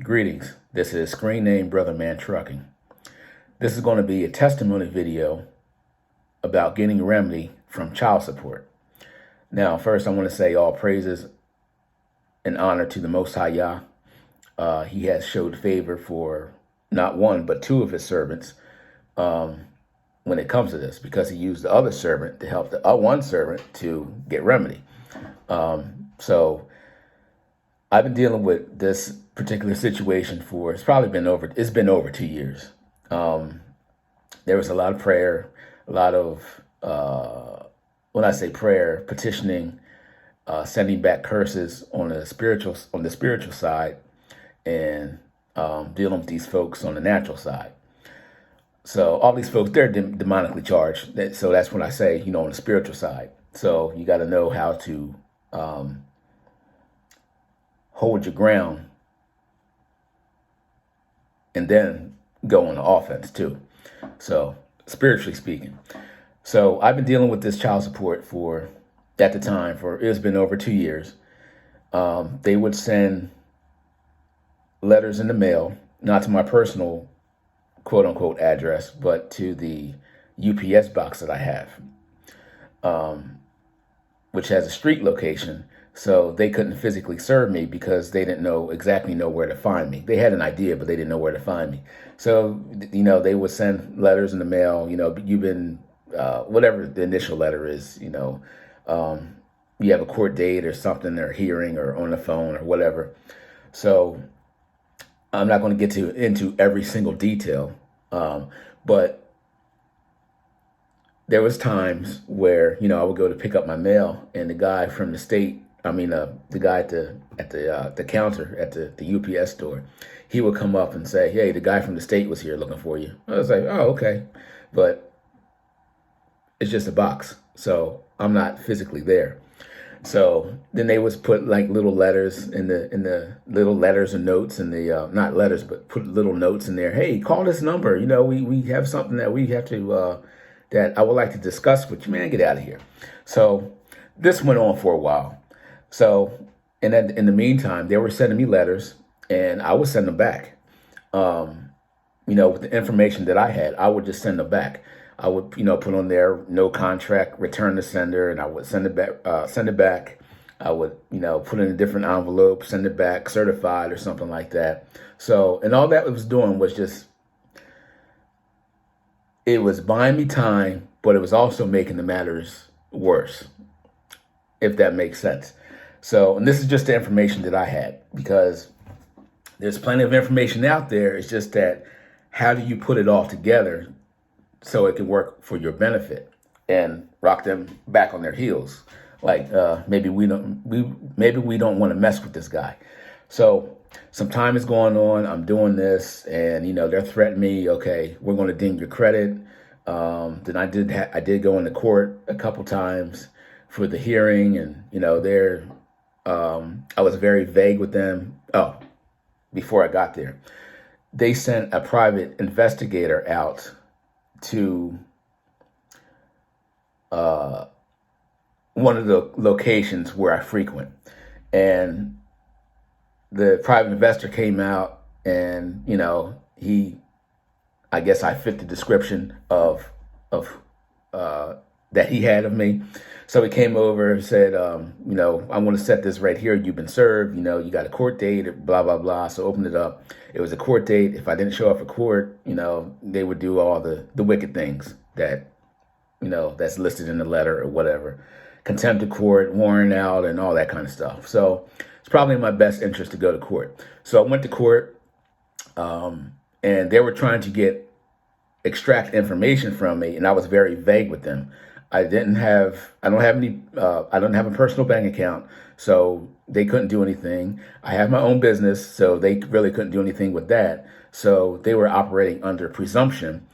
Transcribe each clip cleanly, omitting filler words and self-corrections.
Greetings. This is Screen Name Brother Man Trucking. This is going to be a testimony video about getting remedy from child support. Now, first, I want to say all praises and honor to the Most High Yah. He has showed favor for not one, but two of his servants when it comes to this, because he used the other servant to help the one servant to get remedy. So I've been dealing with this particular situation for, it's been over 2 years. There was a lot of prayer, a lot of, when I say prayer, petitioning, sending back curses on the spiritual side, and dealing with these folks on the natural side. So all these folks, they're demonically charged. So that's when I say, on the spiritual side. So you got to know how to hold your ground and then go on the offense too. So spiritually speaking. So I've been dealing with this child support it's been over 2 years. They would send letters in the mail, not to my personal quote unquote address, but to the UPS box that I have, which has a street location. So they couldn't physically serve me because they didn't exactly know where to find me. They had an idea, but they didn't know where to find me. So, they would send letters in the mail, you've been, whatever the initial letter is, you have a court date or something, or hearing, or on the phone or whatever. So I'm not going to get into every single detail, but there was times where, I would go to pick up my mail, and the guy from the state, the guy at the counter at the UPS store, he would come up and say, "Hey, the guy from the state was here looking for you." I was like, "Oh, okay," but it's just a box, so I'm not physically there. So then they would put like little letters in the little letters and notes in the not letters, but put little notes in there. "Hey, call this number. We have something that we have to that I would like to discuss with you." Man, get out of here. So this went on for a while. So, and then in the meantime, they were sending me letters, and I would send them back. With the information that I had, I would just send them back. I would, put on there, no contract, return to sender, and I would send it back. I would, put in a different envelope, send it back, certified or something like that. So, and all that it was doing was it was buying me time, but it was also making the matters worse, if that makes sense. So, and this is just the information that I had, because there's plenty of information out there. It's just that, how do you put it all together so it can work for your benefit and rock them back on their heels? Like, maybe we don't want to mess with this guy. So some time is going on. I'm doing this, and they're threatening me. "Okay, we're going to ding your credit." Then I did go into court a couple times for the hearing, and I was very vague with them. Oh, before I got there, they sent a private investigator out to one of the locations where I frequent, and the private investor came out, and I guess I fit the description of that he had of me. So he came over and said, "I want to set this right here. You've been served. You got a court date, blah, blah, blah." So opened it up. It was a court date. If I didn't show up for court, they would do all the wicked things that, that's listed in the letter or whatever. Contempt of court, warrant out, and all that kind of stuff. So it's probably in my best interest to go to court. So I went to court, and they were trying to extract information from me, and I was very vague with them. I don't have a personal bank account, so they couldn't do anything. I have my own business, so they really couldn't do anything with that. So they were operating under presumption.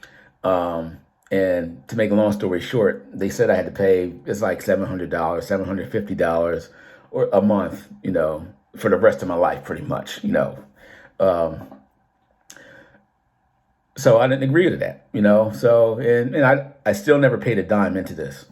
And to make a long story short, they said I had to pay, it's like $700, $750 or a month, for the rest of my life, pretty much, So I didn't agree to that, So, and I still never paid a dime into this.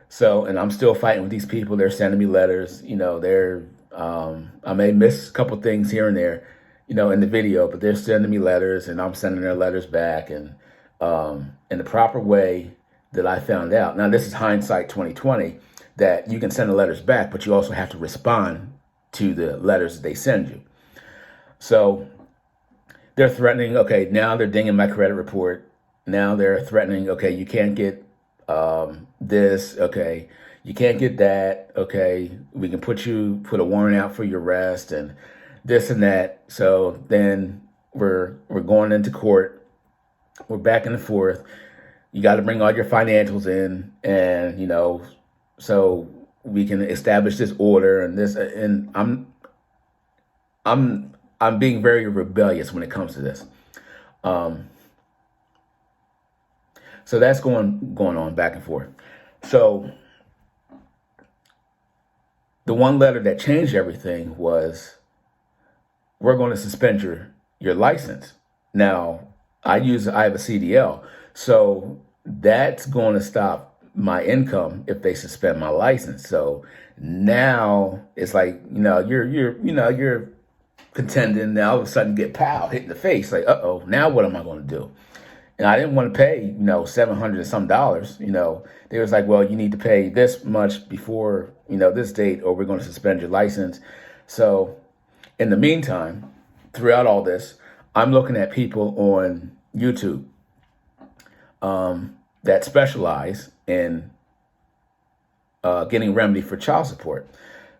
So, and I'm still fighting with these people. They're sending me letters, I may miss a couple things here and there, in the video, but they're sending me letters and I'm sending their letters back. And in the proper way that I found out. Now, this is hindsight 2020, that you can send the letters back, but you also have to respond to the letters that they send you. So they're threatening, okay, now they're dinging my credit report. Now they're threatening, okay, you can't get this, okay, you can't get that, okay, we can put a warrant out for your arrest and this and that. So then we're going into court. We're back and forth. You got to bring all your financials in, and so we can establish this order and this. And I'm being very rebellious when it comes to this. So that's going on back and forth. So the one letter that changed everything was, we're going to suspend your license. Now, I have a CDL, so that's going to stop my income if they suspend my license. So now it's like, you're contending. Now all of a sudden get hit in the face. Like, now what am I going to do? And I didn't want to pay, $700 and some dollars. They was like, well, you need to pay this much before, this date, or we're going to suspend your license. So in the meantime, throughout all this, I'm looking at people on YouTube that specialize in getting remedy for child support.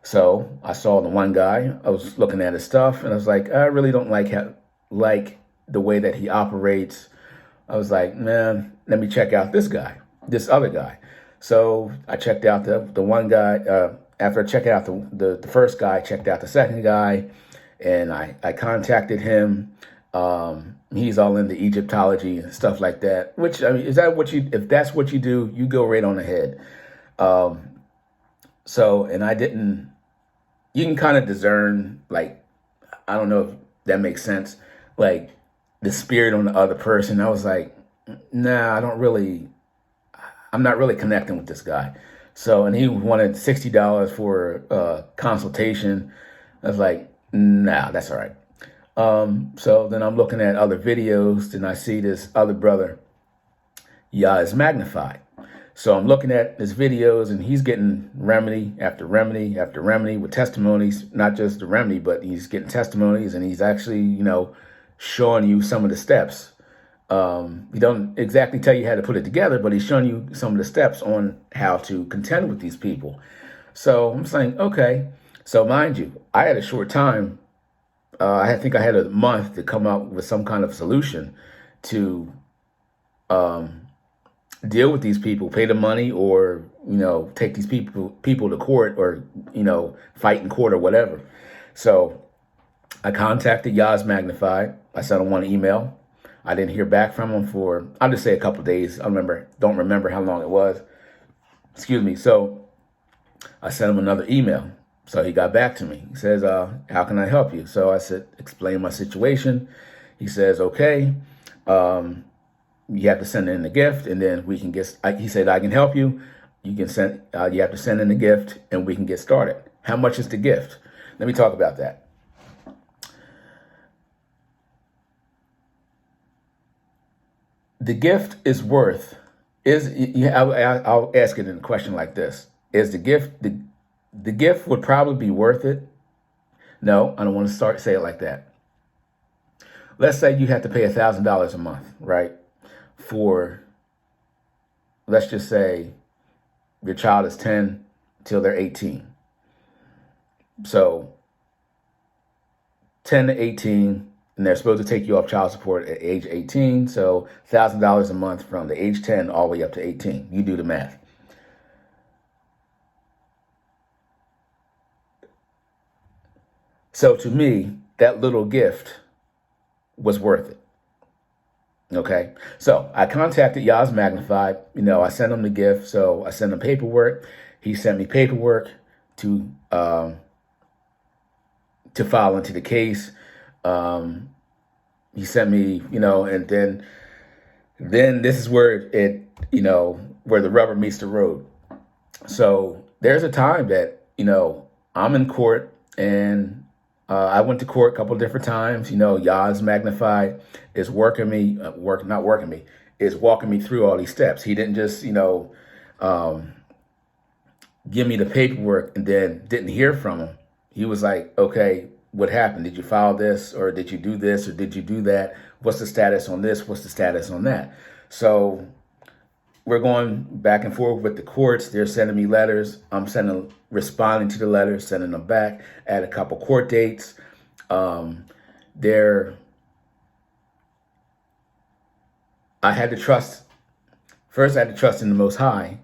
So I saw the one guy, I was looking at his stuff, and I was like, I really don't like the way that he operates. I was like, man, let me check out this other guy. So I checked out the one guy. After I checked out the first guy, I checked out the second guy, and I contacted him. He's all into Egyptology and stuff like that, which, I mean, if that's what you do, you go right on ahead. And you can kind of discern, like, I don't know if that makes sense, like the spirit on the other person. I was like, nah, I'm not really connecting with this guy. So, and he wanted $60 for a consultation. I was like, nah, that's all right. So then I'm looking at other videos, and I see this other brother, is magnified. So I'm looking at his videos, and he's getting remedy after remedy after remedy with testimonies, not just the remedy, but he's getting testimonies, and he's actually, showing you some of the steps. He don't exactly tell you how to put it together, but he's showing you some of the steps on how to contend with these people. So I'm saying, okay. So mind you, I had a short time. I think I had a month to come up with some kind of solution to deal with these people, pay the money, or take these people to court, or fight in court or whatever. So I contacted Yaz Magnified. I sent him one email. I didn't hear back from him for, I'll just say, a couple of days. Don't remember how long it was. Excuse me. So I sent him another email. So he got back to me. He says, how can I help you? So I said, explain my situation. He says, okay, you have to send in the gift, and then we can he said, I can help you. You have to send in the gift, and we can get started. How much is the gift? Let me talk about that. The gift is worth, I'll ask it in a question like this. Is the gift would probably be worth it? No, I don't want to say it like that. Let's say you have to pay $1,000 a month, right? For, let's just say your child is 10 till they're 18. So 10 to 18, and they're supposed to take you off child support at age 18. So $1,000 a month from the age 10 all the way up to 18. You do the math. So to me, that little gift was worth it. Okay. So I contacted Yaz Magnified. I sent him the gift. So I sent him paperwork. He sent me paperwork to file into the case. He sent me, and then this is where where the rubber meets the road. So there's a time that, I'm in court, and I went to court a couple of different times. Yaz Magnified is working me, not working me, is walking me through all these steps. He didn't just, um, give me the paperwork and then didn't hear from him. He was like, okay, what happened? Did you file this, or did you do this, or did you do that? What's the status on this? What's the status on that? So we're going back and forth with the courts. They're sending me letters. I'm responding to the letters, sending them back. Add a couple court dates. There, I had to trust. First, I had to trust in the Most High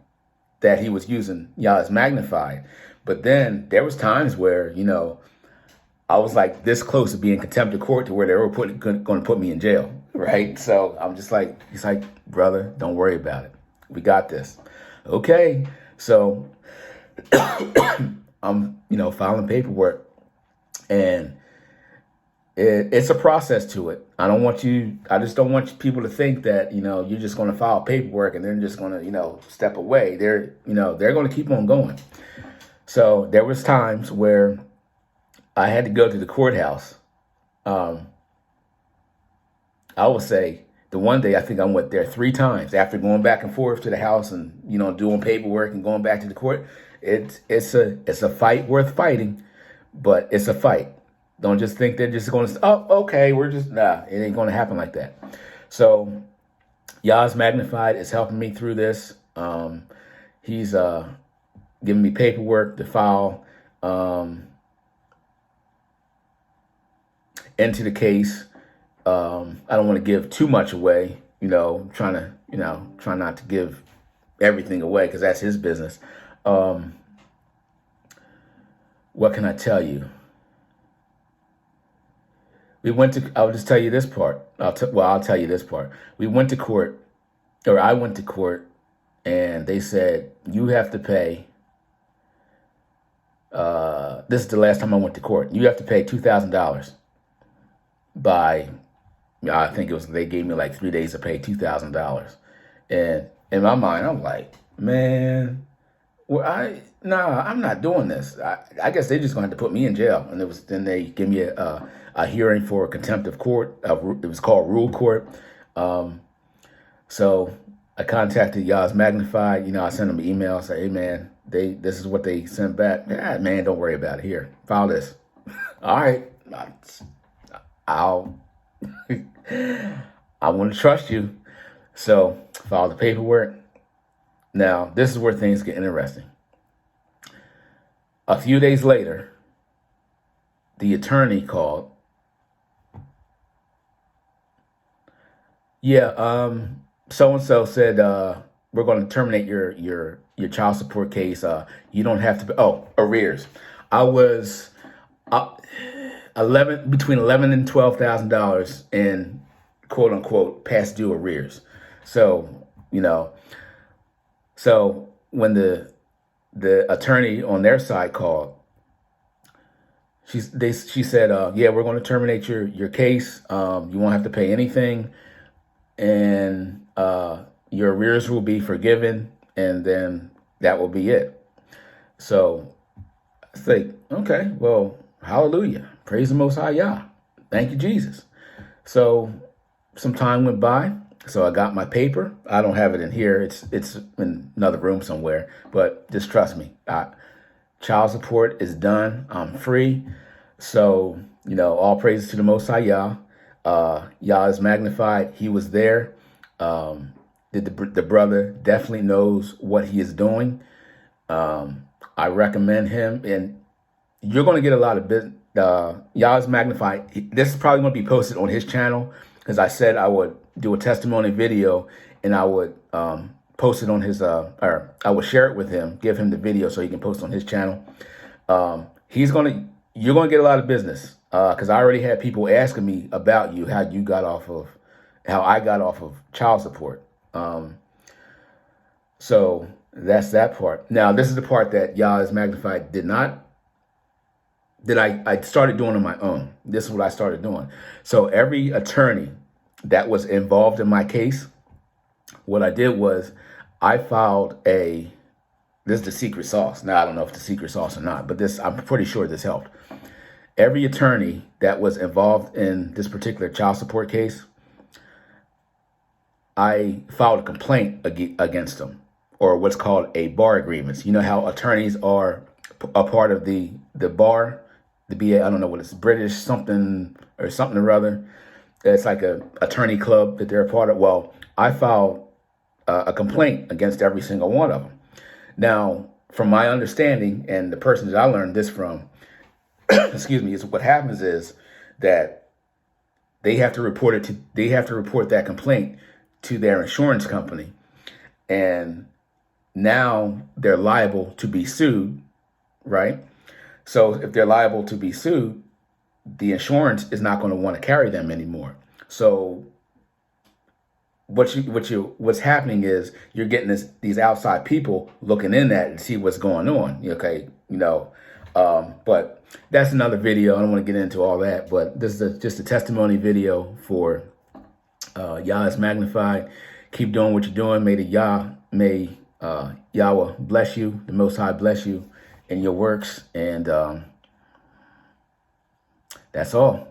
that He was using Yah's Magnified. But then there was times where, I was like this close to being contempt of court to where they were going to put me in jail, right? So I'm just like, he's like, brother, don't worry about it. We got this. Okay. So I'm, filing paperwork, and it's a process to it. I just don't want people to think that, you're just going to file paperwork and they're just going to, step away. They're going to keep on going. So there was times where I had to go to the courthouse. I would say the one day I think I went there 3 times after going back and forth to the house and, doing paperwork and going back to the court. It's a fight worth fighting, but it's a fight. Don't just think they're just going to, oh, okay, it ain't going to happen like that. So Yah's Magnified is helping me through this. He's giving me paperwork to file into the case. I don't want to give too much away, trying not to give everything away because that's his business. What can I tell you? I'll just tell you this part. I'll tell you this part. We went to court, or I went to court, and they said, you have to pay. This is the last time I went to court. You have to pay $2,000 by, I think they gave me like 3 days to pay $2,000. And in my mind, I'm like, man, I'm not doing this. I guess they just going to have to put me in jail. And then they give me a hearing for contempt of court. It was called rule court. So I contacted Yah's Magnified. I sent them an email. Say, hey man, this is what they sent back. Yeah, man, don't worry about it. Here, file this. All right, I want to trust you. So file the paperwork. Now, this is where things get interesting. A few days later, the attorney called. Yeah, so-and-so said, we're going to terminate your child support case. You don't have to, arrears. I was between $11,000 and $12,000 in quote unquote past due arrears. So, so when the attorney on their side called, she said, yeah, we're going to terminate your case. You won't have to pay anything, and your arrears will be forgiven, and then that will be it. So I think, okay, well, hallelujah. Praise the Most High Yah. Thank you, Jesus. So some time went by. So I got my paper. I don't have it in here. It's in another room somewhere. But just trust me. Child support is done. I'm free. So, all praises to the Most High Yah. Yah is magnified. He was there. The brother definitely knows what he is doing. I recommend him. And you're going to get a lot of business. Yah is magnified. This is probably going to be posted on his channel, because I said I would do a testimony video and I would post it on his, or I would share it with him, give him the video so he can post on his channel. You're going to get a lot of business, because I already had people asking me about you, how I got off of child support. So that's that part. Now, this is the part that Yah is magnified I started doing on my own. This is what I started doing. So every attorney that was involved in my case, what I did was I filed this is the secret sauce. Now, I don't know if it's the secret sauce or not, but I'm pretty sure this helped. Every attorney that was involved in this particular child support case, I filed a complaint against them, or what's called a bar agreements. You know how attorneys are a part of the bar, the BA, I don't know what it's, British something or something or other. It's like a attorney club that they're a part of. Well, I filed a complaint against every single one of them. Now, from my understanding and the persons I learned this from, excuse me, is what happens is that they have to report that complaint to their insurance company, and now they're liable to be sued, right? So if they're liable to be sued, the insurance is not going to want to carry them anymore. So what's happening is you're getting these outside people looking in that and see what's going on. Okay, but that's another video. I don't want to get into all that, but this is just a testimony video for Yah is magnified. Keep doing what you're doing. May Yahweh bless you, the Most High bless you in your works, and that's all.